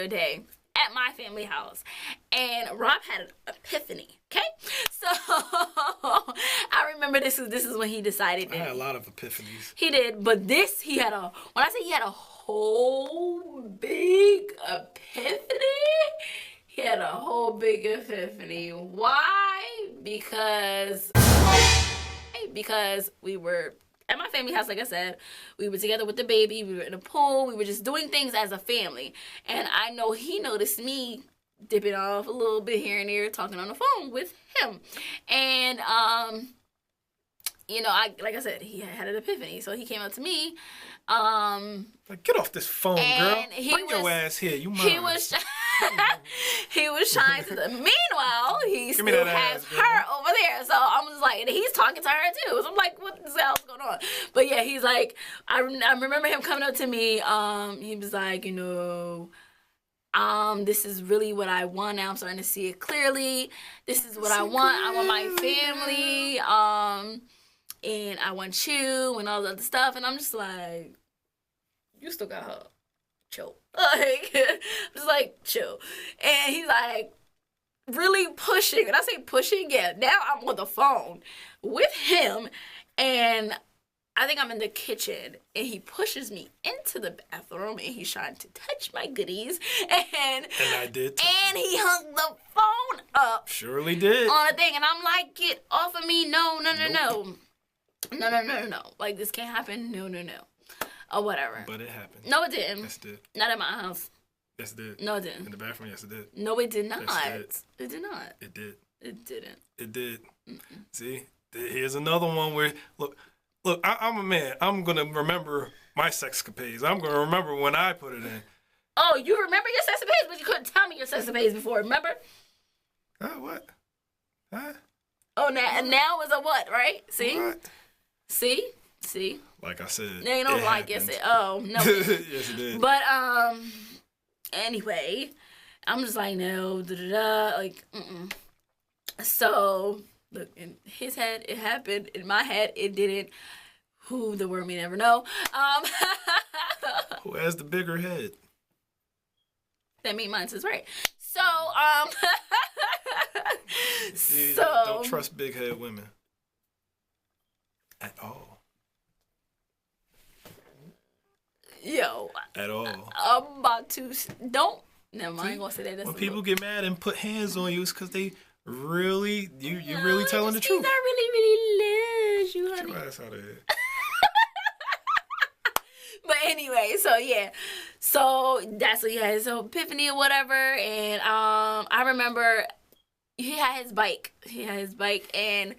other day at my family house, and Rob had an epiphany. Okay, so I remember this is when he decided. I had a lot of epiphanies. He did, but when I say he had a whole big epiphany, he had a whole big epiphany. Why? Because we were at my family house, like I said, we were together with the baby, we were in a pool, we were just doing things as a family. And I know he noticed me dipping off a little bit here and there, talking on the phone with him. And, like I said, he had an epiphany. So he came up to me. Like, get off this phone, girl. Bring your ass here. You mine. He was trying to. Meanwhile, he still has her over there. So I'm just like, and he's talking to her too. So I'm like, what the hell's going on? But yeah, he's like, I remember him coming up to me. He was like, this is really what I want now. I'm starting to see it clearly. This is what I want. I want my family. And I want you and all the other stuff. And I'm just like, you still got her. Chill. Like, I'm just like, chill. And he's like, really pushing. And I say pushing, yeah. Now I'm on the phone with him. And I think I'm in the kitchen. And he pushes me into the bathroom. And he's trying to touch my goodies. And I did. And he hung the phone up. Surely did. On a thing. And I'm like, get off of me. No. No. Like, this can't happen. No. Or whatever. But it happened. No, it didn't. Yes, it did. Not at my house. Yes, it did. No, it didn't. In the bathroom, yes, it did. No, it did not. Yes, it did not. It did. It didn't. It did. Mm-mm. See? Here's another one where, look, I'm a man. I'm going to remember my sexcapades. I'm going to remember when I put it in. Oh, you remember your sexcapades, but you couldn't tell me your sexcapades before, remember? What? Huh? Oh, now is a what, right? See? What? See? Like I said, they don't like it. Oh, no. Yes, it did. But, anyway, I'm just like, no, like, So, look, in his head, it happened. In my head, it didn't. Who, the word may never know. Who has the bigger head? That means mine is right. So, don't trust big head women. At all. Yo. At all. I'm about to... Don't... Never mind, I ain't gonna say that. When people get mad and put hands on you, it's because they really... You're really telling the truth. I really love you, honey. Get your ass out of here. But anyway, so yeah. So that's what he had his epiphany or whatever. And I remember he had his bike. And...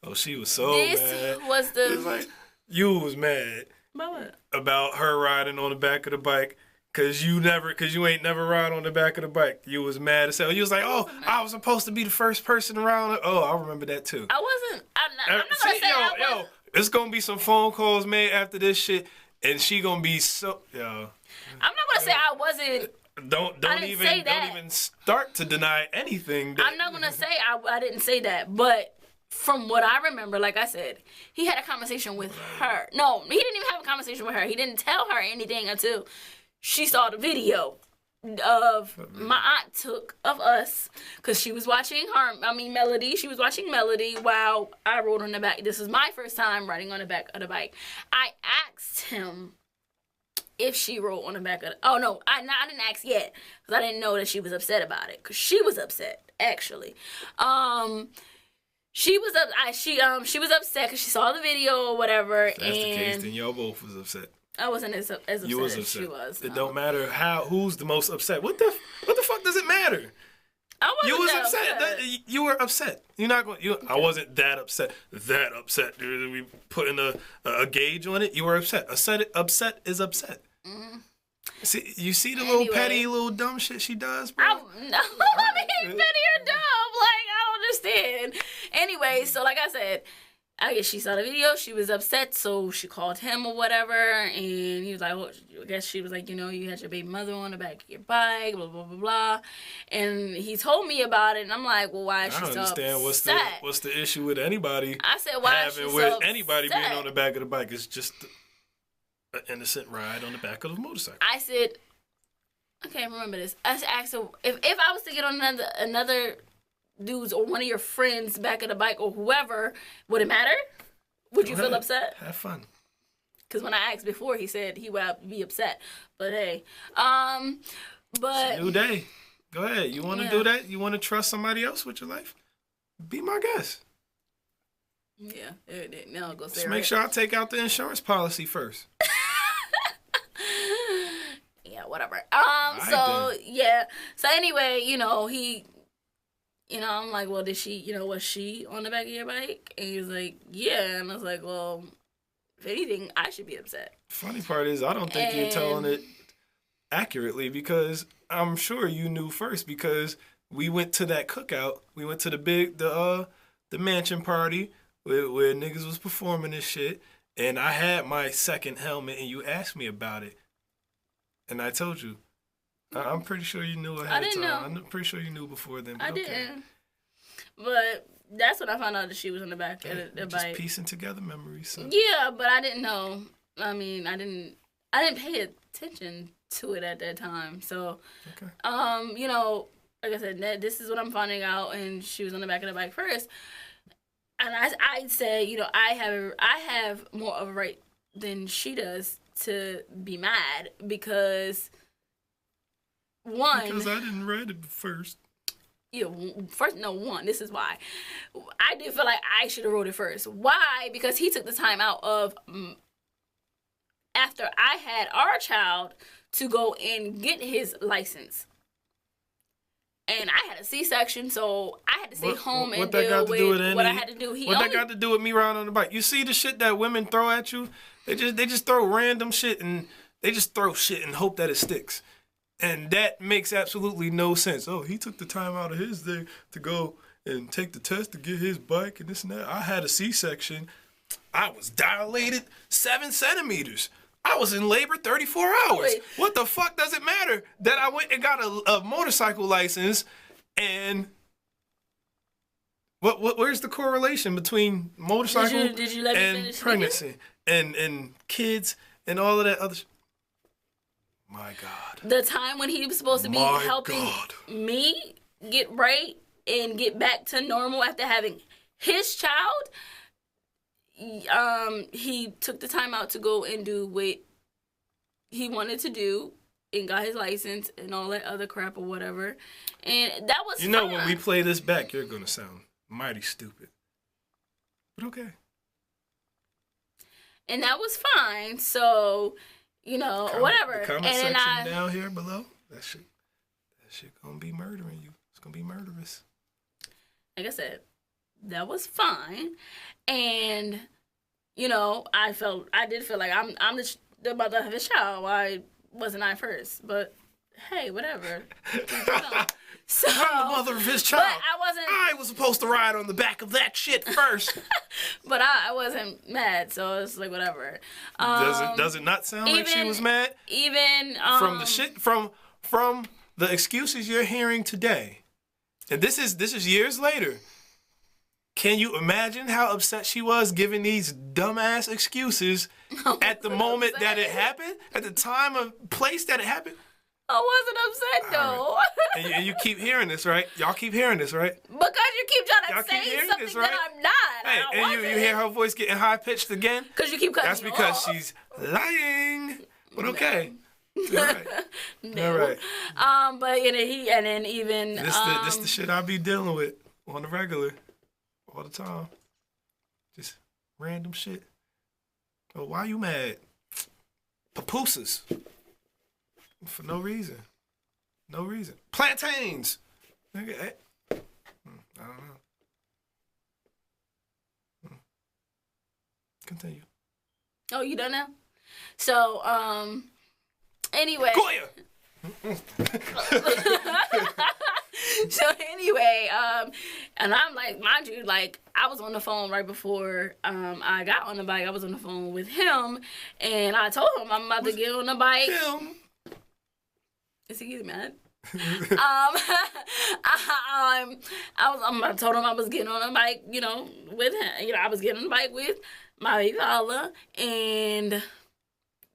Oh, she was so mad. This was the... It's like, you was mad. About what? About her riding on the back of the bike. Cause you ain't never ride on the back of the bike. You was mad as hell. You was like, oh, I was supposed to be the first person around it. Oh, I remember that too. I wasn't. I'm not gonna say I wasn't. It's gonna be some phone calls made after this shit, and she gonna be so. Yo. I'm not gonna say I wasn't. Don't even start to deny anything. I'm not gonna say I didn't say that, but. From what I remember, like I said, he had a conversation with her. No, he didn't even have a conversation with her. He didn't tell her anything until she saw the video of my aunt took of us because she was watching Melody. She was watching Melody while I rode on the back. This is my first time riding on the back of the bike. I asked him if she rode on the back of the... Oh, no, I didn't ask yet because I didn't know that she was upset about it because she was upset, actually. She was upset because she saw the video or whatever. If that's the case, then y'all both was upset. I wasn't as upset as she was. It don't matter who's the most upset. What the fuck does it matter? I wasn't. You was upset. You were upset. You're not going. Okay. I wasn't that upset. We putting a gauge on it. You were upset. Upset is upset. Mm-hmm. You see the little petty, little dumb shit she does, bro? I mean, petty or dumb. Like, I don't understand. Anyway, so like I said, I guess she saw the video. She was upset, so she called him or whatever. And he was like, well, I guess she was like, you had your baby mother on the back of your bike, blah, blah, blah, blah. And he told me about it. And I'm like, well, why is she so upset? I don't understand what's the issue with anybody. I said, why is she so upset? Anybody being on the back of the bike is just an innocent ride on the back of a motorcycle. I said, I can't remember this. I asked her if I was to get on another dude's or one of your friends back of the bike or whoever, would it matter? Would you feel upset? Have fun. Because when I asked before, he said he would be upset. But hey, but it's a new day. Go ahead. You want to do that? You want to trust somebody else with your life? Be my guest. Yeah. No, go say Just make sure I take out the insurance policy first. Yeah, whatever. Right, yeah. So anyway, he, I'm like, well, did she, was she on the back of your bike? And he was like, yeah. And I was like, well, if anything, I should be upset. Funny part is, I don't think you're telling it accurately because I'm sure you knew first because we went to that cookout. We went to the mansion party where niggas was performing this shit. And I had my second helmet and you asked me about it. And I told you. I'm pretty sure you knew ahead of time. I'm pretty sure you knew before then. I didn't. But that's when I found out that she was on the back of the bike. Just piecing together memories. So. Yeah, but I didn't know. I mean, I didn't pay attention to it at that time. So, okay. Like I said, this is what I'm finding out, and she was on the back of the bike first. And I'd say, I have more of a right than she does to be mad because because I didn't read it first. One, this is why. I did feel like I should have wrote it first. Why? Because he took the time out of, after I had our child, to go and get his license. And I had a C-section, so I had to stay home and deal with what I had to do. That got to do with me riding on the bike? You see the shit that women throw at you? They just throw random shit and they just throw shit and hope that it sticks. And that makes absolutely no sense. Oh, he took the time out of his day to go and take the test to get his bike and this and that. I had a C-section. I was dilated 7 centimeters. I was in labor 34 hours. Wait. What the fuck does it matter that I went and got a motorcycle license and where's the correlation between motorcycle and pregnancy and kids and all of that other My God. The time when he was supposed to be helping me get right and get back to normal after having his child, he took the time out to go and do what he wanted to do and got his license and all that other crap or whatever. And that was fun. When we play this back, you're going to sound mighty stupid. But okay. And that was fine. So, whatever. The comment section down here below, that shit going to be murdering you. It's going to be murderous. Like I said, that was fine. And, I did feel like I'm the mother of his child. Why wasn't I first? But hey, whatever. So, I'm the mother of his child. But I was supposed to ride on the back of that shit first. But I wasn't mad, so it's like whatever. Does it not sound like she was mad? Even from the shit from the excuses you're hearing today, and this is years later. Can you imagine how upset she was giving these dumbass excuses at the moment that it happened? At the time of place that it happened? I wasn't upset, though. Right. And you keep hearing this, right? Y'all keep hearing this, right? Because you keep trying to say something this, right? That I'm not. Hey, and you hear her voice getting high-pitched again? Because you keep cutting That's because she's lying. But okay. No. All right. No. All right. But and then even... This the shit I be dealing with on the regular. All the time. Just random shit. Oh, why you mad? Papooses. For no reason. No reason. Plantains. Nigga, I don't know. Continue. Oh, you done now? So, anyway. Goya! So anyway, and I'm like, mind you, like, I was on the phone right before I got on the bike. I was on the phone with him, and I told him I'm about to get on the bike. Him? Is he getting mad? I told him I was getting on a bike, with him. I was getting on the bike with my baby father, and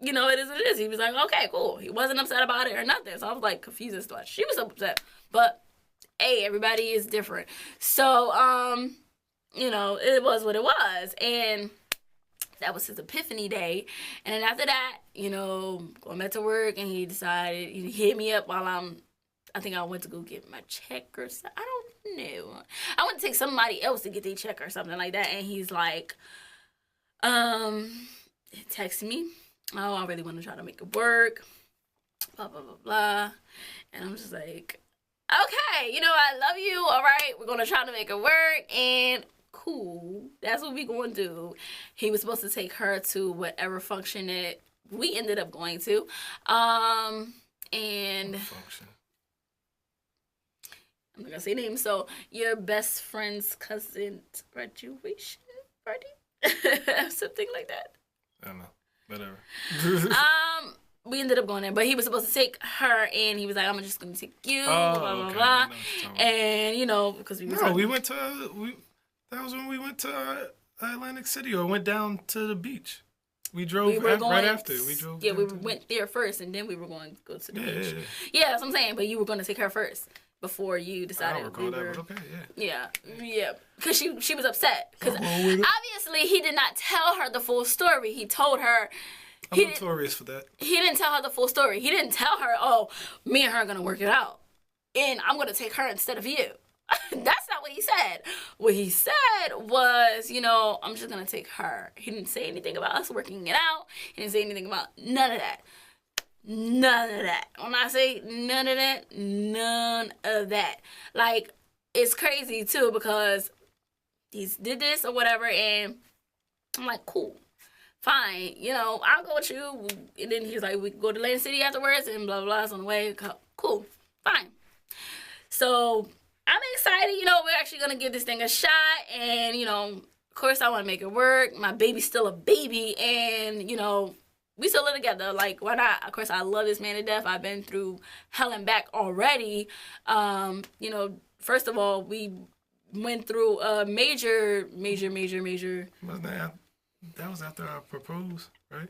you know, it is what it is. He was like, okay, cool. He wasn't upset about it or nothing. So I was like confused as to why she was upset. But hey, everybody is different. So, you know, it was what it was. And that was his Epiphany day. And then after that, you know, going back to work, and he decided, he hit me up while I think I went to go get my check or something. I don't know. I went to take somebody else to get their check or something like that. And he's like, he texted me. Oh, I really want to try to make it work. Blah, blah, blah, blah. And I'm just like, okay, you know, I love you. All right, we're going to try to make it work. And cool. That's what we going to do. He was supposed to take her to whatever function that we ended up going to. And function. I'm not going to say names. So your best friend's cousin graduation party? Something like that. I don't know. Whatever. We ended up going there, but he was supposed to take her, and he was like, "I'm just gonna take you." Blah blah okay. blah. And you know, because we were we went to that was when we went to Atlantic City, or went down to the beach. We drove right after. We drove. Yeah, we went there first, and then we were going to go to the beach. Yeah, that's what I'm saying. But you were going to take her first before you decided. I don't recall that, but okay, yeah. Because she was upset. Because obviously he did not tell her the full story. He told her. I'm notorious for that. He didn't tell her the full story. He didn't tell her, oh, me and her are going to work it out. And I'm going to take her instead of you. That's not what he said. What he said was, you know, I'm just going to take her. He didn't say anything about us working it out. He didn't say anything about none of that. None of that. When I say none of that, none of that. Like, it's crazy, too, because he did this or whatever, and I'm like, cool. Fine, you know, I'll go with you. And then he's like, we can go to Atlantic City afterwards, and blah, blah, blah, it's on the way. Cool, fine. So I'm excited, you know, we're actually going to give this thing a shot. And, you know, of course I want to make it work. My baby's still a baby, and, you know, we still live together. Like, why not? Of course, I love this man to death. I've been through hell and back already. You know, first of all, we went through a major. That was after I proposed, right?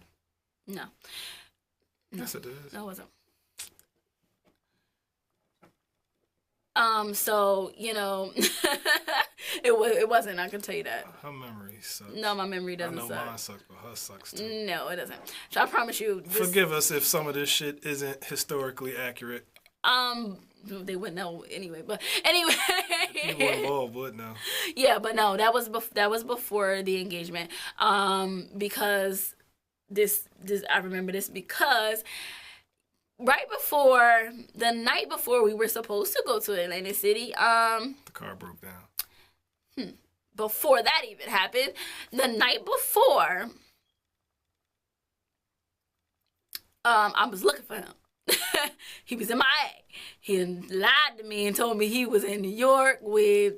No. Yes, it is. No, it wasn't. So, you know, it wasn't, I can tell you that. Her memory sucks. No, my memory doesn't suck. I know mine sucks, but hers sucks too. No, it doesn't. So I promise you. Forgive us if some of this shit isn't historically accurate. They wouldn't know anyway, but anyway. People involved would know. Yeah, but no, that was before the engagement. Because this I remember this because right before the night before we were supposed to go to Atlantic City, the car broke down. Before that even happened, the night before, I was looking for him. He was in MIA. He lied to me and told me he was in New York with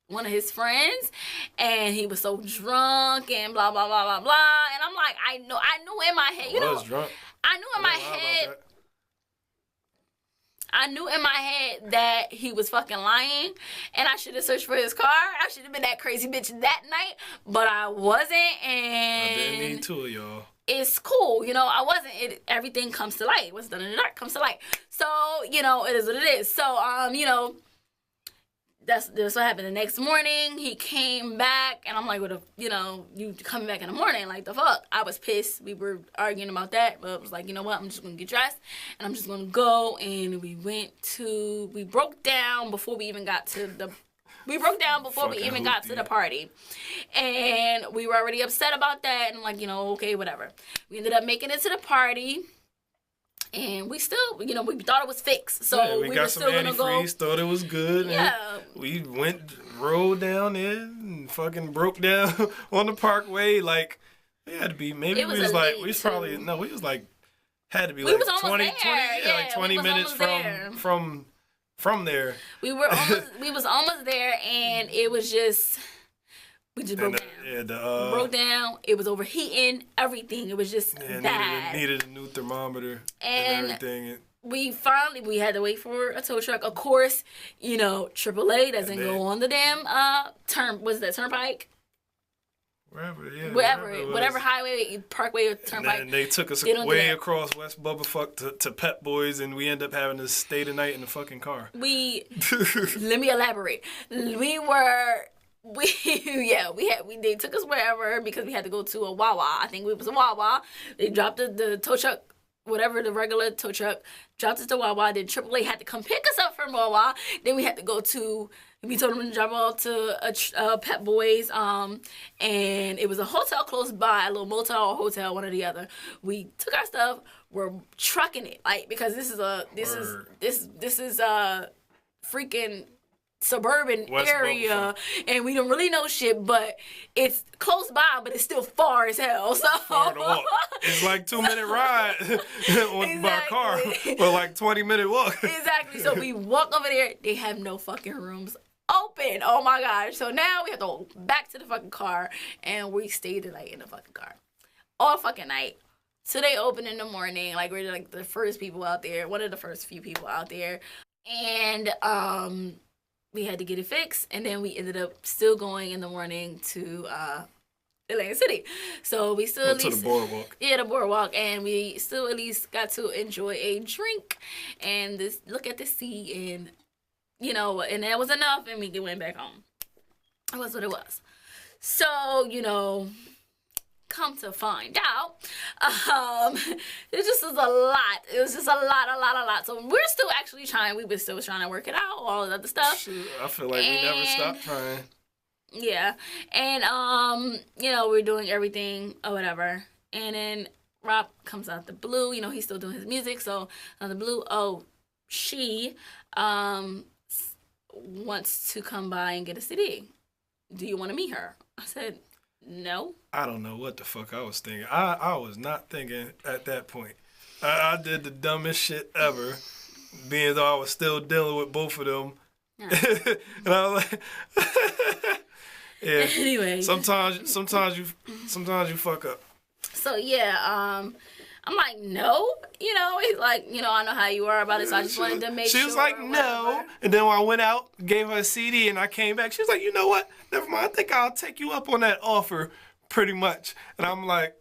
one of his friends, and he was so drunk and blah blah blah blah blah. And I'm like, I knew in my head, drunk. I knew in my head. I knew in my head that he was fucking lying, and I should have searched for his car. I should have been that crazy bitch that night, but I wasn't, and I didn't need two of y'all. It's cool, you know, I wasn't. Everything comes to light. What's done in the dark comes to light. So, you know, it is what it is. So, you know, that's what happened. The next morning, he came back, and I'm like, you know, you coming back in the morning, like, the fuck? I was pissed. We were arguing about that, but I was like, you know what? I'm just going to get dressed, and I'm just going to go, and we broke down before we even got to the party. And we were already upset about that. And I'm like, you know, okay, whatever. We ended up making it to the party. And we still, you know, we thought it was fixed. So we got some antifreeze, thought it was good. Yeah. We rolled down there and fucking broke down on the parkway. Like, it had to be, maybe had to be like 20 minutes from there. We was almost there, and it was just, we just broke down. Broke down. It was overheating, everything. It was just bad. Needed a new thermometer and everything. We had to wait for a tow truck. Of course, you know, AAA doesn't go on the damn turnpike. whatever highway, parkway, or turnpike. And they took us way across West Bubblefuck to Pep Boys, and we ended up having to stay the night in the fucking car. Let me elaborate. They took us wherever because we had to go to a Wawa. I think it was a Wawa. They dropped the tow truck, whatever the regular tow truck, dropped us to Wawa. Then AAA had to come pick us up from Wawa. Then we had to go to. We told them to drive off to Pep Boys, and it was a hotel close by, a little motel or hotel, one or the other. We took our stuff, we're trucking it, like, because this is a freaking suburban area, and we don't really know shit, but it's close by, but it's still far as hell. So far to walk. It's like 2-minute ride by car, or like 20-minute walk. Exactly. So we walk over there. They have no fucking rooms open. Oh my gosh. So now we have to go back to the fucking car, and we stayed the night in the fucking car all fucking night. So they open in the morning. Like, we're like the first people out there, one of the first few people out there, and we had to get it fixed, and then we ended up still going in the morning to Atlantic City. So we still to the boardwalk. Yeah, the boardwalk, and we still at least got to enjoy a drink and look at the sea, and and that was enough, and we went back home. That was what it was. So, come to find out, it just was a lot. It was just a lot. So we're still actually trying. We were still trying to work it out, all the other stuff. Shoot, I feel like we never stopped trying. Yeah, and we're doing everything or whatever, and then Rob comes out the blue. He's still doing his music, so out the blue. Oh, she wants to come by and get a CD. Do you want to meet her? I said, no. I don't know what the fuck I was thinking. I was not thinking at that point. I did the dumbest shit ever, being though I was still dealing with both of them. Right. And I was like, yeah. Anyway. Sometimes you fuck up. So yeah, I'm like, no. He's like, I know how you are about it, so I just wanted to make sure. She was like, no. And then when I went out, gave her a CD, and I came back, she was like, you know what? Never mind. I think I'll take you up on that offer, pretty much. And I'm like,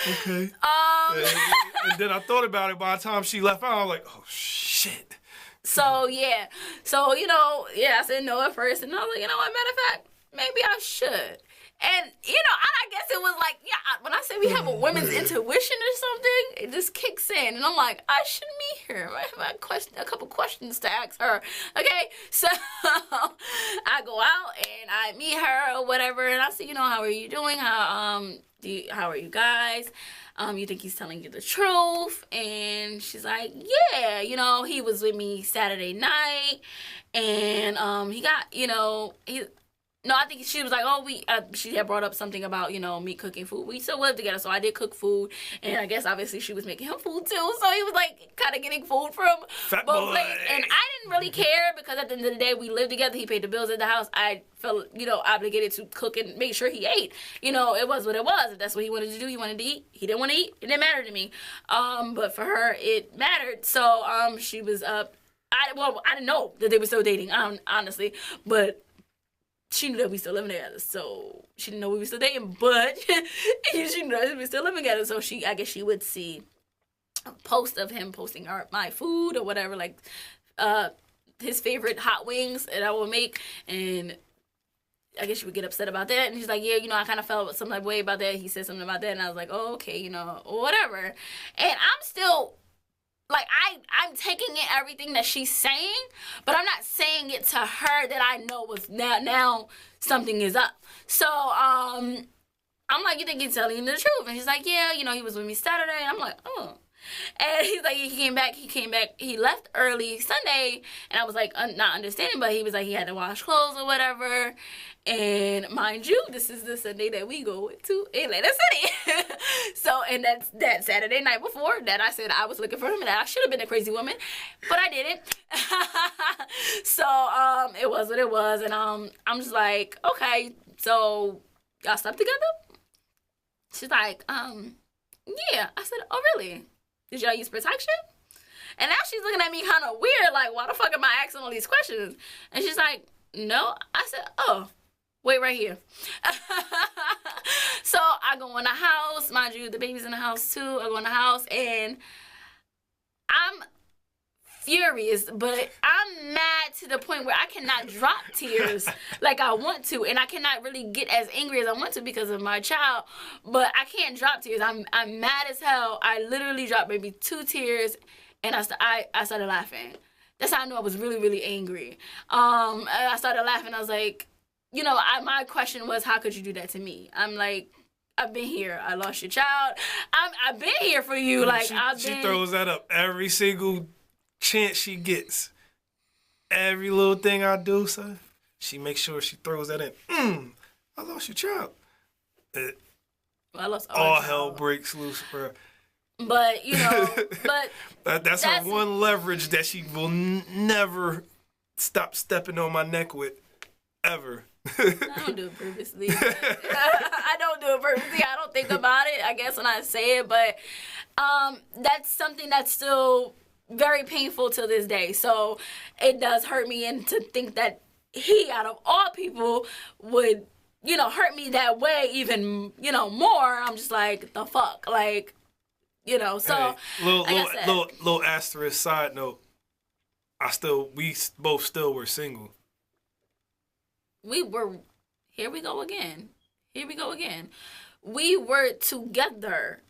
okay. And then I thought about it by the time she left out. I was like, oh, shit. So, yeah. So, I said no at first. And I was like, what? Matter of fact, maybe I should. And, I guess it was like, when I say we have a women's intuition or something, it just kicks in. And I'm like, I should meet her. I have a couple questions to ask her. Okay? So I go out and I meet her or whatever. And I say, how are you doing? How are you guys? You think he's telling you the truth? And she's like, yeah. He was with me Saturday night. And he got, No, I think she was like, she had brought up something about, me cooking food. We still lived together, so I did cook food. And I guess, obviously, she was making him food, too. So he was, like, kind of getting food from both places. And I didn't really care because at the end of the day, we lived together. He paid the bills at the house. I felt, obligated to cook and make sure he ate. It was what it was. If that's what he wanted to do, he wanted to eat. He didn't want to eat. It didn't matter to me. But for her, it mattered. So she was up. I didn't know that they were still dating, honestly. But she knew that we still living together, so she didn't know we were still dating, but she knew that we were still living together, so I guess she would see a post of him posting my food or whatever, like his favorite hot wings that I would make, and I guess she would get upset about that, and she's like, yeah, I kind of felt some type of way about that. He said something about that, and I was like, oh, okay, whatever, and I'm still... Like, I'm taking in everything that she's saying, but I'm not saying it to her that I know was now something is up. So, I'm like, you think he's telling you the truth? And she's like, yeah, he was with me Saturday. And I'm like, oh. And he's like, he came back, he left early Sunday, and I was like, not understanding, but he was like, he had to wash clothes or whatever, and mind you, this is the Sunday that we go to Atlanta City. So, and that's that Saturday night before that I said I was looking for him, and that I should have been a crazy woman, but I didn't. So, it was what it was, and I'm just like, okay, so y'all slept together? She's like, yeah. I said, oh, really? Did y'all use protection? And now she's looking at me kind of weird, like, why the fuck am I asking all these questions? And she's like, no. I said, oh, Wait right here. So I go in the house, mind you, the baby's in the house too. I go in the house and I'm furious, but I'm mad to the point where I cannot drop tears like I want to, and I cannot really get as angry as I want to because of my child, but I can't drop tears. I'm mad as hell. I literally dropped maybe 2 tears, and I started laughing. That's how I knew I was really, really angry. I started laughing. I was like, my question was, how could you do that to me? I'm like, I've been here. I lost your child. I've been here for you. Like, she throws that up every single chance she gets. Every little thing I do, son, she makes sure she throws that in. I lost your child. I lost all hell breaks loose for her. But, that's her one leverage that she will never stop stepping on my neck with, ever. I don't do it purposely. I don't do it purposely. I don't think about it, I guess, when I say it. But that's something that's still very painful to this day. So it does hurt me, and to think that he, out of all people, would, hurt me that way even, more. I'm just like, the fuck? Like, so. Hey, little asterisk side note. We both still were single. Here we go again. We were together.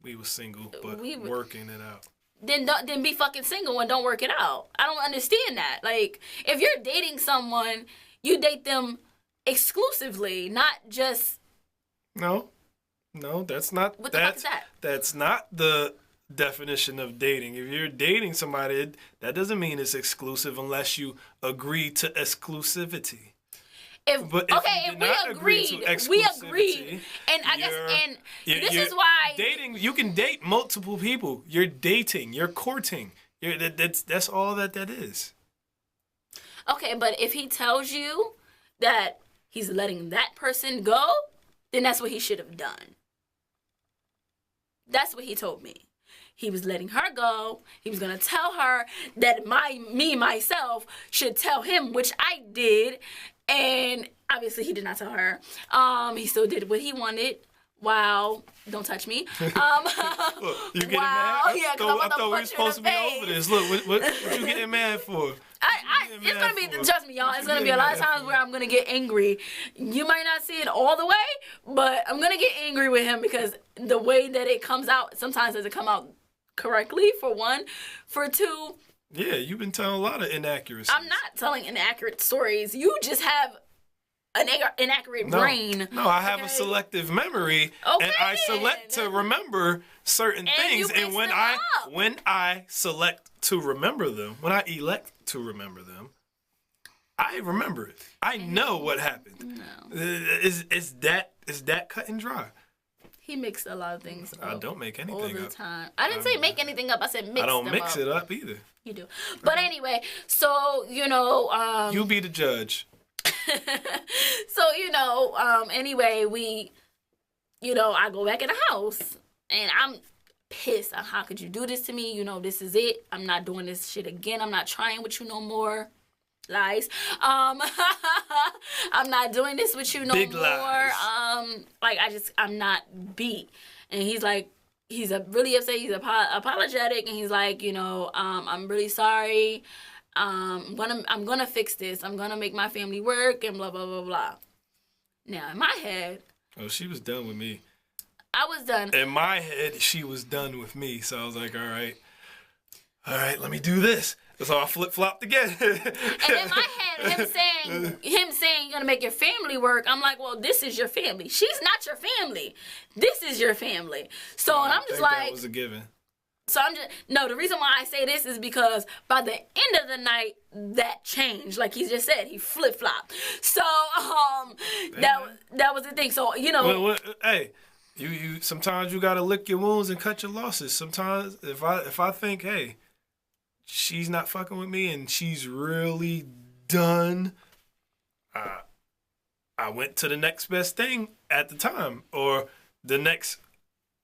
We were single, but working it out. Then be fucking single and don't work it out. I don't understand that. Like, if you're dating someone, you date them exclusively, not just... No, that's not... What the fuck is that? That's not the definition of dating. If you're dating somebody, that doesn't mean it's exclusive unless you agree to exclusivity. If we agreed, and I guess, and this is why dating. You can date multiple people. You're dating. You're courting. That's all that is. Okay, but if he tells you that he's letting that person go, then that's what he should have done. That's what he told me. He was letting her go. He was going to tell her that myself should tell him, which I did. And obviously he did not tell her. He still did what he wanted. Wow. Don't touch me. Look, you getting mad? I thought we were supposed to be over this. Look, what you getting mad for? It's going to be, trust me, y'all, it's going to be a lot of times where I'm going to get angry. You might not see it all the way, but I'm going to get angry with him because the way that it comes out, sometimes doesn't come out correctly, for one. For two... Yeah, you've been telling a lot of inaccuracies. I'm not telling inaccurate stories. You just have an inaccurate brain. No, I have a selective memory, and I select to remember certain things. And when I select to remember them, when I elect to remember them, I remember it. I know what happened. No, is that cut and dry? He mixed a lot of things up. I don't make anything all the up. time. I didn't say make anything up. I said mix them up. I don't mix it up either. You do. But anyway, so, you be the judge. So, anyway, we, I go back in the house, and I'm pissed. How could you do this to me? This is it. I'm not doing this shit again. I'm not trying with you no more. Lies. I'm not doing this with you no Big more. Lies. I'm not beat. And he's like, he's really upset. He's apologetic, and he's like, I'm really sorry. I'm gonna fix this. I'm gonna make my family work, and blah blah blah blah. Now in my head, she was done with me. I was done. In my head, she was done with me. So I was like, all right, let me do this. So I flip-flopped again. And in my head, him saying you're gonna make your family work, I'm like, well, this is your family. She's not your family. This is your family. So and I'm just like, that was a given. So the reason why I say this is because by the end of the night, that changed. Like he just said, he flip-flopped. So that was the thing. So hey, you sometimes you gotta lick your wounds and cut your losses. Sometimes if I think, hey, she's not fucking with me and she's really done, I went to the next best thing at the time, or the next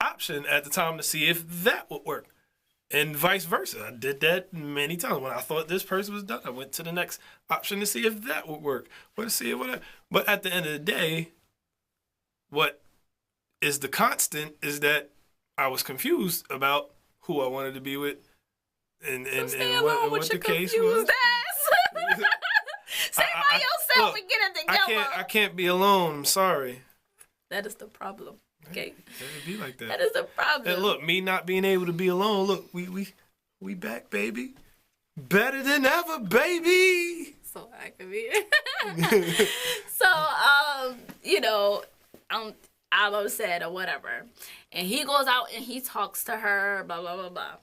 option at the time, to see if that would work. And vice versa. I did that many times. When I thought this person was done, I went to the next option to see if that would work. Or to see if whatever. But at the end of the day, what is the constant is that I was confused about who I wanted to be with and what the case was. Stay by yourself and get it together. I can't be alone. I'm sorry. That is the problem. Okay. It'd be like that. That is the problem. And look, me not being able to be alone. Look, we back, baby. Better than ever, baby. So I could be. So you know, I'm upset or whatever, and he goes out and he talks to her, blah blah blah blah.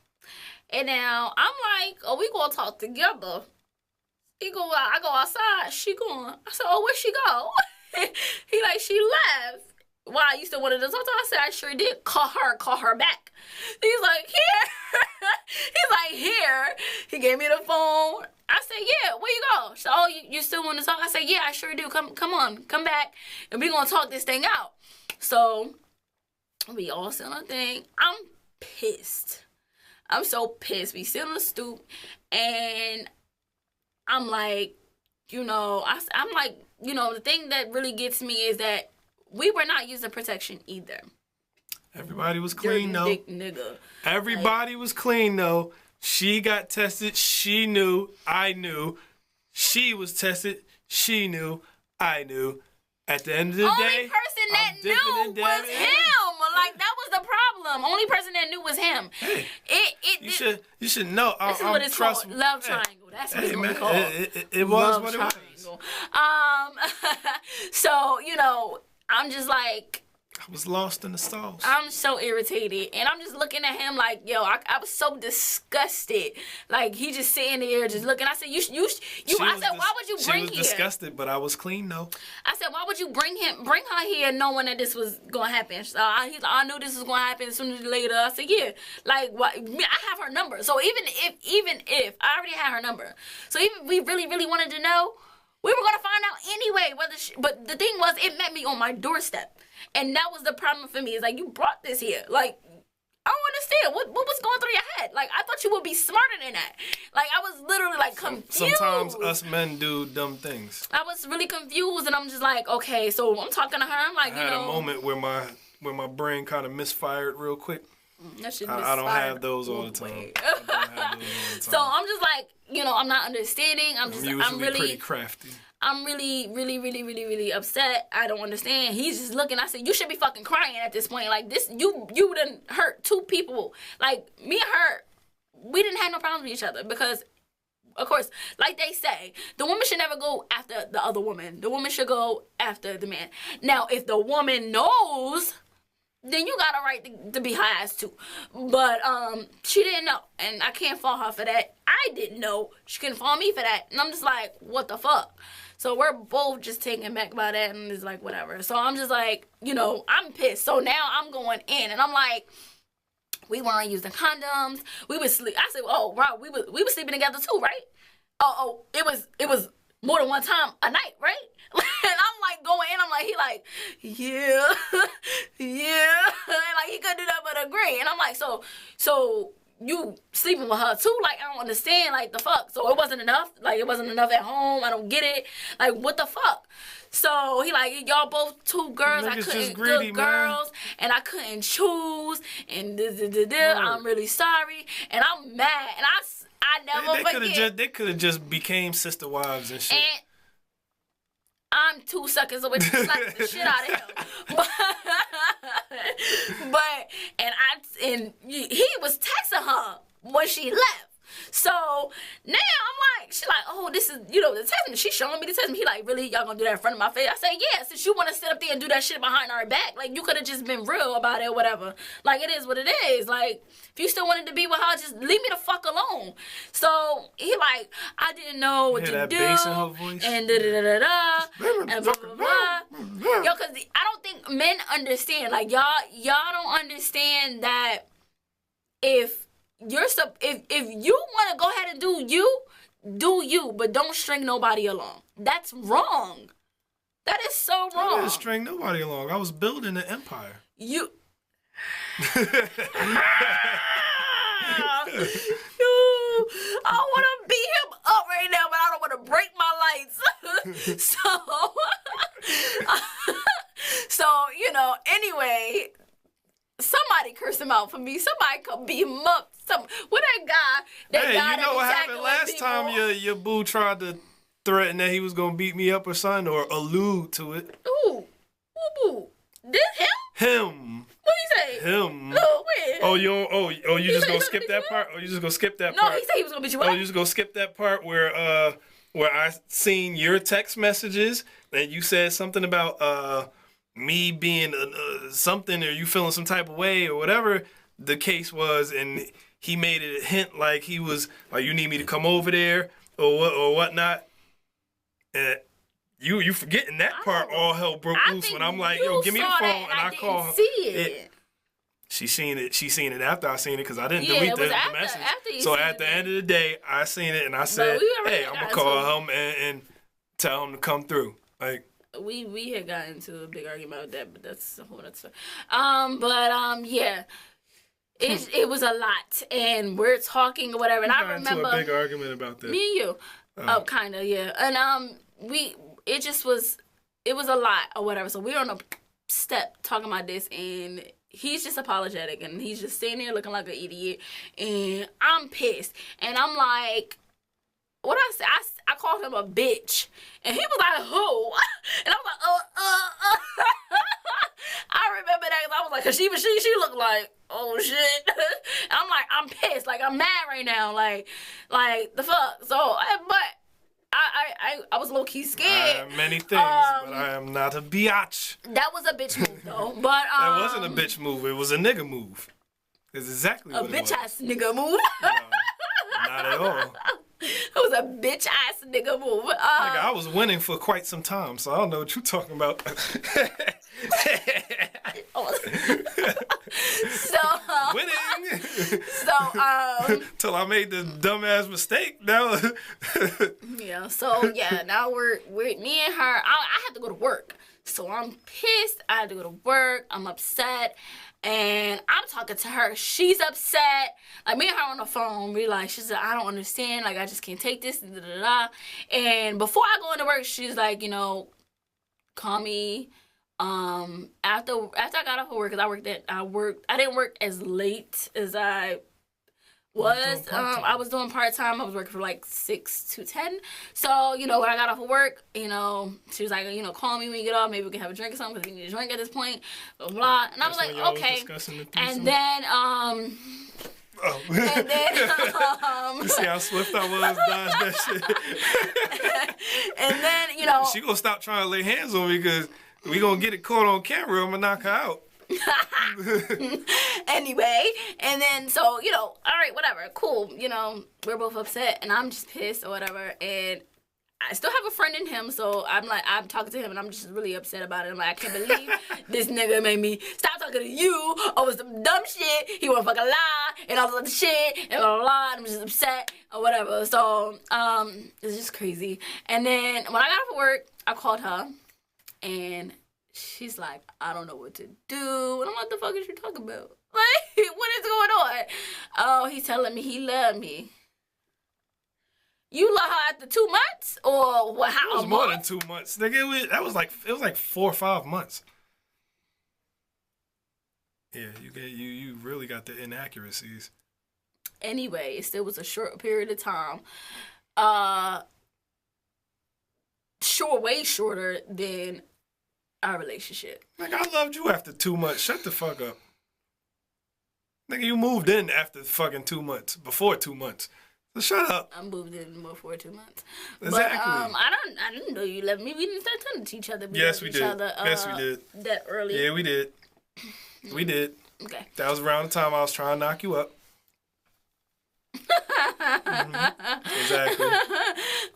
And now I'm like, oh, we gonna talk together. He go out, I go outside. She going. I said, oh, where'd she go? He like, she left. Why, you still wanted to talk to her? I said, I sure did. Call her back. He's like, here. He's like, here. He gave me the phone. I said, yeah, where you go? She said, oh, you still want to talk? I said, yeah, I sure do. Come on, come back, and we gonna talk this thing out. So we all sit on the thing. I'm pissed. I'm so pissed. We sit on the stoop, and I'm like, you know, I'm like, you know, the thing that really gets me is that we were not using protection either. Everybody was clean, though. Dick nigga. Everybody was clean, though. She got tested. She knew. I knew. She was tested. She knew. I knew. At the end of the day, only person that knew was him. Like, that was the problem. Only person that knew was him. Hey, you should know. This is what it's called. Love triangle. That's what it's going to be called. It was what it was. So, you know, I'm just like, I was lost in the sauce. I'm so irritated. And I'm just looking at him like, yo, I was so disgusted. Like, he just sitting there just looking. I said, I said, why would you bring here? She was disgusted, but I was clean, though. I said, why would you bring her here knowing that this was going to happen? So he's like, I knew this was going to happen sooner or later. I said, yeah. Like, what? I have her number. So even if, I already had her number. So even if we really, really wanted to know, we were going to find out anyway. But the thing was, it met me on my doorstep. And that was the problem for me. It's like, you brought this here. Like, I don't understand. What was going through your head? Like, I thought you would be smarter than that. Like, I was literally, like, confused. Sometimes us men do dumb things. I was really confused, and I'm just like, okay, so I'm talking to her. I'm like, I had a moment where my brain kind of misfired real quick. I don't have those all the time. So I'm just like, you know, I'm not understanding. I'm really pretty crafty. I'm really, really, really, really, really upset. I don't understand. He's just looking. I said, you should be fucking crying at this point. Like, this, you done hurt two people. Like, me and her, we didn't have no problems with each other because, of course, like they say, the woman should never go after the other woman. The woman should go after the man. Now, if the woman knows, then you got a right to be her ass too. But she didn't know, and I can't fault her for that. I didn't know. She couldn't fault me for that. And I'm just like, what the fuck? So we're both just taken back by that, and it's like, whatever. So I'm just like, you know, I'm pissed. So now I'm going in, and I'm like, we weren't using condoms. We would sleep. I said, oh, wow, we were sleeping together too, right? Oh, it was more than one time a night, right? And I'm like going in, I'm like, he like, yeah. And like, he couldn't do that but agree. And I'm like, so you sleeping with her too? Like, I don't understand, like, the fuck. So it wasn't enough? Like, it wasn't enough at home? I don't get it. Like, what the fuck? So he like, y'all both two girls, I couldn't, greedy, good girls, and I couldn't choose, and I'm really sorry, and I'm mad, and I never forget. They could have just became sister wives and shit. And I'm 2 seconds away from slapping the shit out of him. And he was texting her when she left. So now I'm like, she like, oh, this is, you know, the text. She showing me the text. He like, really, y'all gonna do that in front of my face? I said, yeah, since you want to sit up there and do that shit behind our back, like, you could have just been real about it or whatever. Like, it is what it is. Like, if you still wanted to be with her, just leave me the fuck alone. So he like, I didn't know what to do. Bass in her voice. And and blah, blah, blah. Yo, cause I don't think men understand. Like, y'all don't understand that if you want to go ahead and do you, but don't string nobody along. That's wrong. That is so wrong. I didn't string nobody along. I was building an empire. I want to beat him up right now, but I don't want to break my lights. So, you know, anyway, somebody curse him out for me. Somebody come beat him up. What that guy? Hey, you know what happened last time your boo tried to threaten that he was going to beat me up or something, or allude to it? Ooh. Boo. This him? Him. What do you say? Him. No, when? Oh, you just gonna skip that part? Oh, you just gonna skip that part? No, he said he was gonna beat you up. Oh, you just gonna skip that part where I seen your text messages and you said something about me being something, or you feeling some type of way, or whatever the case was, and he made it a hint like he was like, you need me to come over there or whatnot, and you forgetting that part. All hell broke loose when I'm like, yo, give me the phone, and I call her. See it. She seen it after I seen it, because I didn't Yeah, delete it was the after message. you So seen at the it. end of the day, I seen it and I said, hey, I'm gonna call him and tell him to come through. Like, we had gotten into a big argument about that, but that's a whole other story. Yeah. It was a lot, and we're talking or whatever, and I remember into a big argument about that. me and you, kind of, yeah, and it was a lot or whatever. So we were on a step talking about this, and he's just apologetic, and he's just sitting there looking like an idiot, and I'm pissed, and I'm like, what I said, I called him a bitch, and he was like, who? And I was like, I remember that, because I was like, cause she looked like, oh shit. And I'm like, I'm pissed, like I'm mad right now, like the fuck. So, but I was low key scared. I am many things, but I am not a biatch. That was a bitch move though. But that wasn't a bitch move. It was a nigga move. It's exactly what it was. A bitch ass nigga move. No, not at all. It was a bitch ass nigga move. Nigga, I was winning for quite some time, so I don't know what you're talking about. Winning. Till I made the dumbass mistake. Now. Yeah. So yeah, now we're me and her. I have to go to work, so I'm pissed. I had to go to work. I'm upset. And I'm talking to her. She's upset. Like, me and her on the phone, we like, she said, I don't understand. Like, I just can't take this. Da, da, da, da. And before I go into work, she's like, you know, call me. After I got off of work, because I didn't work as late as I was. I was doing part-time. I was working from like 6 to 10. So, you know, when I got off of work, you know, she was like, you know, call me when you get off. Maybe we can have a drink or something, because we need a drink at this point. Blah, blah. And I was like, okay. And then, and then, you see how swift I was dodge that shit. And then, you know, she gonna stop trying to lay hands on me, because we gonna get it caught on camera. I'm gonna knock her out. Anyway, and then, so, you know, all right, whatever, cool, you know, we're both upset, and I'm just pissed or whatever, and I still have a friend in him, so I'm talking to him, and I'm just really upset about it. I'm like, I can't believe this nigga made me stop talking to you over some dumb shit. He wanna fucking lie, and all this other shit, and blah, blah, blah. I'm just upset, or whatever. So, it's just crazy. And then, when I got off of work, I called her, and she's like, I don't know what to do. And I'm like, the fuck is you talking about? Like, what is going on? Oh, he's telling me he loved me. You love her after 2 months? Or what? How? It was more than 2 months. Nigga, it was like 4 or 5 months. Yeah, you really got the inaccuracies. Anyway, it still was a short period of time. Way shorter than our relationship. Nigga, I loved you after 2 months. Shut the fuck up. Nigga, you moved in after fucking 2 months. Before 2 months. So shut up. I moved in before 2 months. Exactly. But I didn't know you loved me. We didn't start talking to each other. Yes, we did. Yes, we did. That early. Yeah, we did. We did. Okay. That was around the time I was trying to knock you up. Exactly.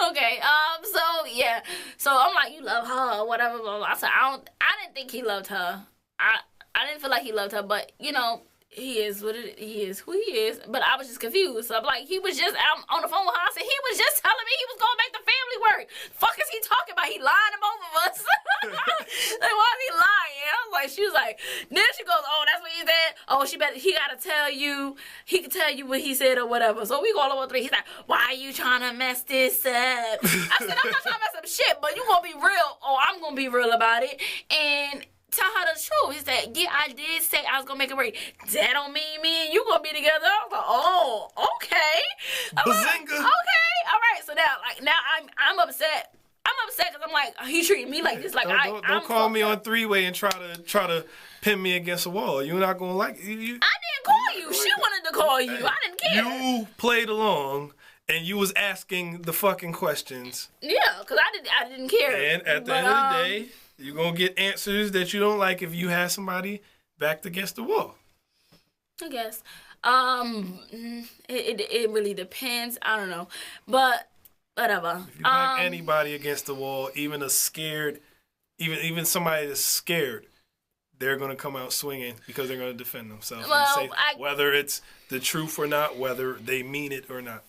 Okay. So yeah. So I'm like, you love her or whatever. Blah, blah. I said, I didn't think he loved her. I didn't feel like he loved her, but you know, he is who he is. But I was just confused. So I'm like, he was just on the phone with her. I said, he was just telling me he was going back to family work. Fuck is he talking about? He lying to both of us. Like, why is he lying? I was like, she was like, then she goes, oh, that's what he she said, oh, he gotta tell you, he can tell you what he said or whatever. So we go all over 3. He's like, why are you trying to mess this up? I said, I'm not trying to mess up shit, but you gonna be real, or I'm gonna be real about it. And tell her the truth. He said, yeah, I did say I was gonna make it work. That don't mean me and you gonna be together. I was like, oh, okay. Bazinga. Okay, all right. So now I'm upset. I'm upset because I'm like, he treating me like this. Like don't call me on 3-way and try to pin me against a wall. You're not gonna like it. I didn't call you. She wanted to call you. I didn't care. You played along. And you was asking the fucking questions. Yeah, because I didn't care. And at the end of the day, you're going to get answers that you don't like if you have somebody backed against the wall. I guess. It really depends. I don't know. But whatever. If you back anybody against the wall, even even somebody that's scared, they're going to come out swinging because they're going to defend themselves. Well, whether it's the truth or not, whether they mean it or not.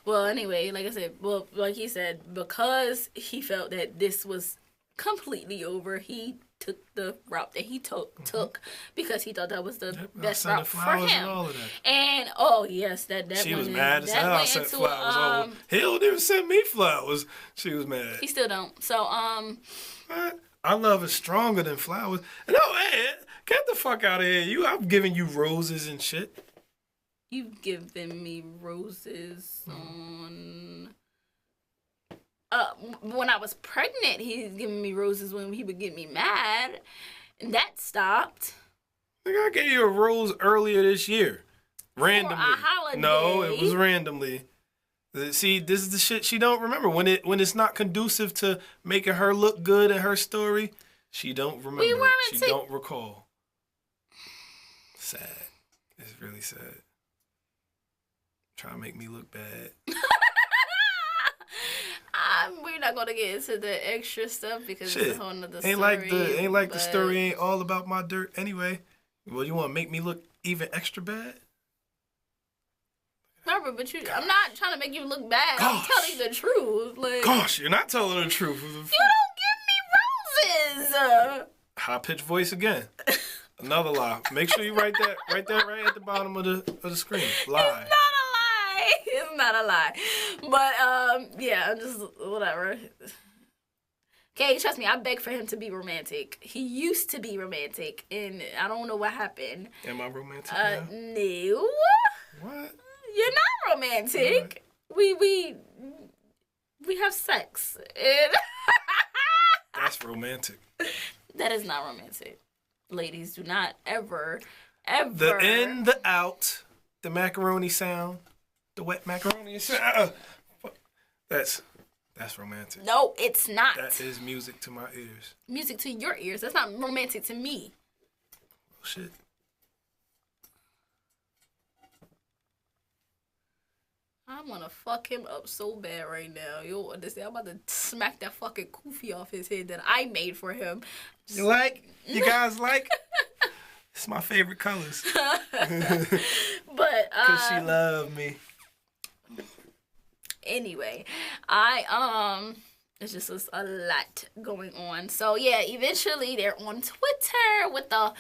Well, anyway, like I said, like he said, because he felt that this was completely over, he took the route that he took because he thought that was the best route for him. And oh yes, that she one was mad as hell. I sent flowers over. He don't even send me flowers. She was mad. He still don't. So What? Our love is stronger than flowers. No, hey, get the fuck out of here. I'm giving you roses and shit. You've given me roses on... when I was pregnant, he's giving me roses when he would get me mad. And that stopped. I gave you a rose earlier this year. Randomly. For a holiday. No, it was randomly. See, this is the shit she don't remember. When it's not conducive to making her look good in her story, she don't remember. She don't recall. Sad. It's really sad. Trying to make me look bad. We're not gonna get into the extra stuff because it's a whole nother story. Ain't like the story ain't all about my dirt anyway. Well, you want to make me look even extra bad? Remember, but I'm not trying to make you look bad. I'm telling you the truth. Like, gosh, you're not telling the truth. You don't give me roses. High pitched voice again. Another lie. Make sure you write that right at the bottom of the screen. Lie. It's not a lie. But, yeah, just whatever. Okay, trust me, I beg for him to be romantic. He used to be romantic, and I don't know what happened. Am I romantic now? No. What? You're not romantic. Right. We have sex. That's romantic. That is not romantic. Ladies, do not ever. The in, the out, the macaroni sound. The wet macaroni sound. That's romantic. No, it's not. That is music to my ears. Music to your ears. That's not romantic to me. Oh, shit. I want to fuck him up so bad right now. You'll understand. I'm about to smack that fucking kufi off his head that I made for him. You like? You guys like? It's my favorite colors. But because she loved me. Anyway, it's just a lot going on. So yeah, eventually they're on Twitter with the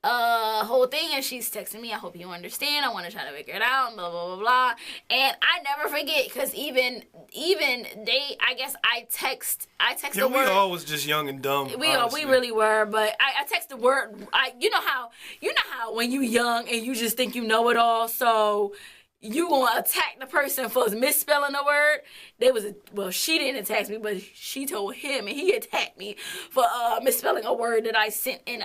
whole thing, and she's texting me, I hope you understand, I want to try to figure it out, blah blah blah blah. And I never forget, because even they, I guess I text the word. We all was just young and dumb. We really were, but I text the word. You know how when you young and you just think you know it all, so you gonna attack the person for misspelling the word. She didn't attack me, but she told him, and he attacked me for misspelling a word that I sent in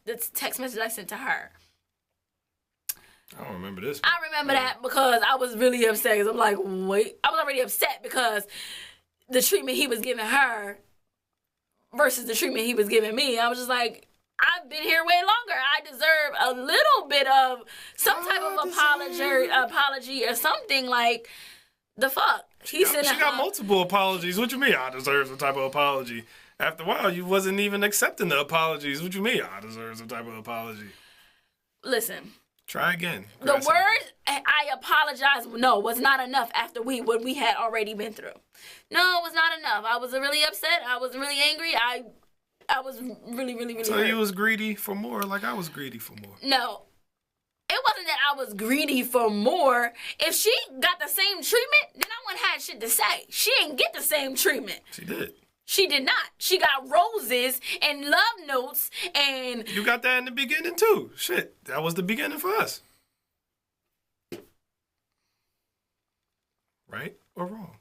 the text message I sent to her. I don't remember this. I remember that because I was really upset. Cause I'm like, wait, I was already upset because the treatment he was giving her versus the treatment he was giving me. I was just like, I've been here way longer. I deserve a little bit of some type of apology or something. Like, the fuck? She got multiple apologies. What you mean I deserve some type of apology? After a while, you wasn't even accepting the apologies. What you mean I deserve some type of apology? Listen. Try again. The word I apologize, was not enough after what we had already been through. No, it was not enough. I was really upset. I was really angry. I was really, really, really So hurt. you was greedy for more, like I was greedy for more. No. It wasn't that I was greedy for more. If she got the same treatment, then I wouldn't have shit to say. She didn't get the same treatment. She did. She did not. She got roses and love notes and... You got that in the beginning too. Shit, that was the beginning for us. Right or wrong?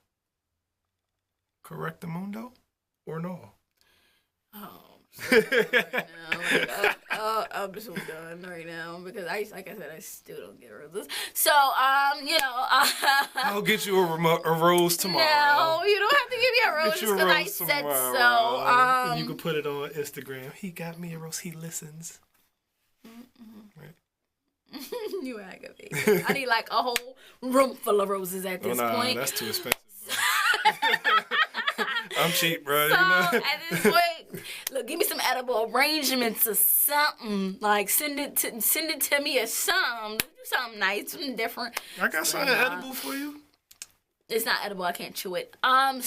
Correct the mundo or no? Oh, right now. I'm so done right now because like I said, I still don't get roses. So, I'll get you a rose tomorrow. No, you don't have to give me a rose Get you a because I rose said tomorrow. so. And you can put it on Instagram. He got me a rose. He listens. Right. You aggravating. I need like a whole room full of roses at this point. That's too expensive. I'm cheap, bro. So, you know? at this point, look, give me some edible arrangements or something. Like, send it to me or something. Do something nice, something different. I got something edible for you. It's not edible. I can't chew it. Anyway.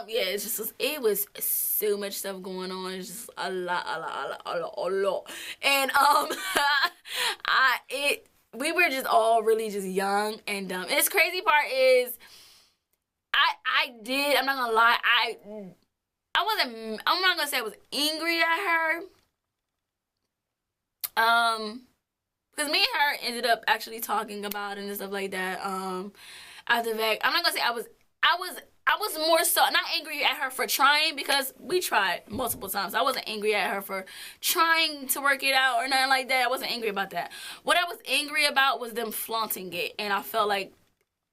Yeah, it was so much stuff going on. It's just a lot. And, we were just all really just young and dumb. And this crazy part is, I'm not gonna lie, I'm not gonna say I was angry at her. Because me and her ended up actually talking about it and stuff like that. After that, I'm not gonna say I was more so not angry at her for trying because we tried multiple times. I wasn't angry at her for trying to work it out or nothing like that. I wasn't angry about that. What I was angry about was them flaunting it, and I felt like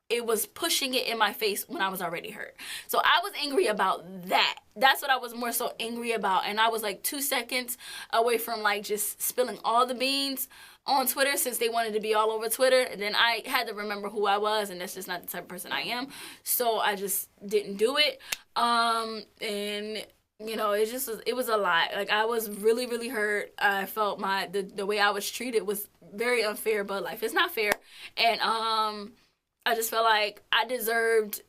it was pushing it in my face when I was already hurt. So I was angry about that. That's what I was more so angry about, and I was like 2 seconds away from like just spilling all the beans on Twitter since they wanted to be all over Twitter. And then I had to remember who I was, and that's just not the type of person I am. So I just didn't do it. And it was a lot. Like I was really, really hurt. I felt the way I was treated was very unfair, but life is not fair. And I just felt like I deserved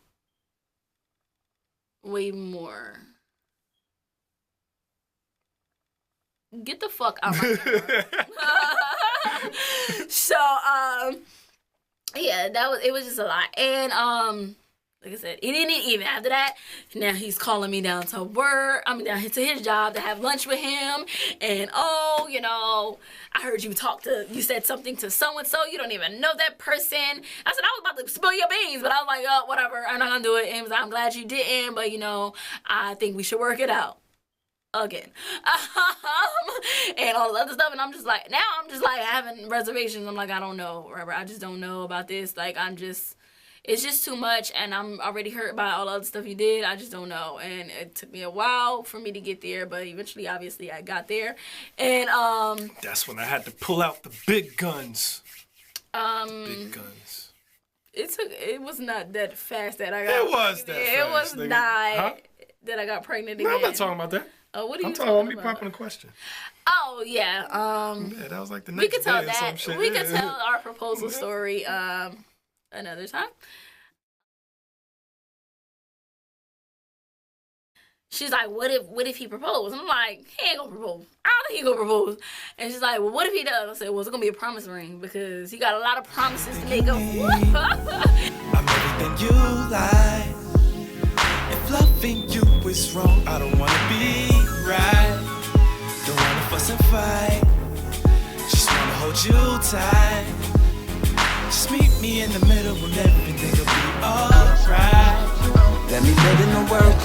way more. Get the fuck out my camera. So, yeah, it was just a lot. And, like I said, it didn't even after that. Now he's calling me down to work. I mean, down to his job to have lunch with him. And, I heard you said something to so-and-so. You don't even know that person. I said, I was about to spill your beans, but I was like, oh, whatever. I'm not going to do it. And he was like, I'm glad you didn't, but, I think we should work it out. Again. And all the other stuff. And I'm just like having reservations. I'm like, I don't know. I just don't know about this. Like, it's just too much. And I'm already hurt by all the other stuff you did. I just don't know. And it took me a while for me to get there. But eventually, obviously, I got there. And, that's when I had to pull out the big guns. Big guns. It was not that fast that I got It was that fast. It was nigga. not that I got pregnant again. No, I'm not talking about that. Oh, what are you I'm talking about? me popping a question. Oh, yeah. Yeah, that was like the next we could tell day or that. some shit. We could tell our proposal story another time. She's like, what if he proposed? I'm like, he ain't gonna propose. I don't think he gonna propose. And she's like, well, what if he does? I said, well, it's gonna be a promise ring because he got a lot of promises to make up. I'm everything you like. If loving you is wrong, I don't wanna be right. Don't wanna fuss and fight. Just wanna hold you tight. Just meet me in the middle and everything will be alright. Let me put in the work.